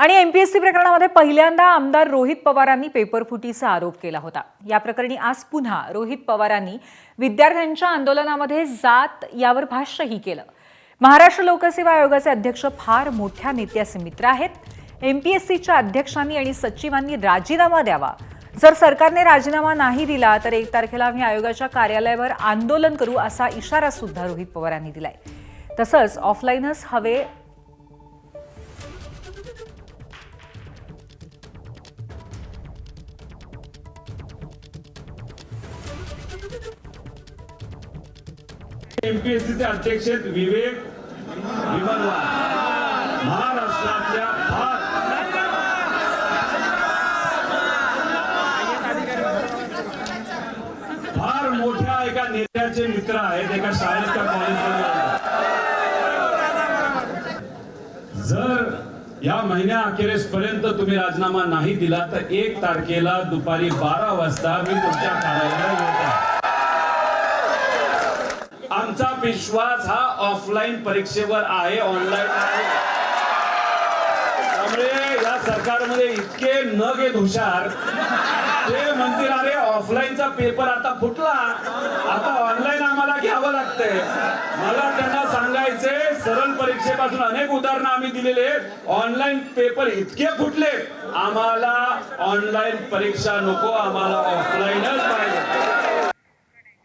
आणि एमपीएससी प्रकरणामध्ये पहिल्यांदा आमदार रोहित पवारांनी पेपरफुटीचा आरोप केला होता। या प्रकरणी आज पुन्हा रोहित पवारांनी विद्यार्थ्यांच्या आंदोलनामध्ये जात यावर भाष्यही केलं। महाराष्ट्र लोकसेवा आयोगाचे अध्यक्ष फार मोठ्या नेत्याचे मित्र आहेत। एमपीएससीच्या अध्यक्षांनी आणि सचिवांनी राजीनामा द्यावा। जर सरकारने राजीनामा नाही दिला तर 1 तारखेला आम्ही आयोगाच्या कार्यालयावर आंदोलन करू असा इशारा सुद्धा रोहित पवारांनी दिलाय। तसंच ऑफलाईनच हवे एमपीएससीचे अध्यक्ष विवेक विमलवार महाराष्ट्रातल्या फार मोठ्या एका नेत्याचे मित्र आहेत। एका शाळेत का कॉलेजमध्ये जर या महिन्या अखेरेपर्यंत तुम्ही राजीनामा नाही दिला तर 1 तारखेला दुपारी 12 वाजता मी तुमच्या कार्यालयात येतो। आमचा विश्वास हा ऑफलाईन परीक्षेवर आहे, ऑनलाईन आहे। त्यामुळे या सरकारमध्ये इतके न घेत हुशार ते म्हणतील अरे ऑफलाईनचा पेपर आता फुटला, आता ऑनलाईन आम्हाला घ्यावं लागतंय। मला त्यांना सांगायचे सरळ परीक्षेपासून अनेक उदाहरणं आम्ही दिलेले, ऑनलाईन पेपर इतके फुटले, आम्हाला ऑनलाईन परीक्षा नको, आम्हाला ऑफलाईनच पाहिजे।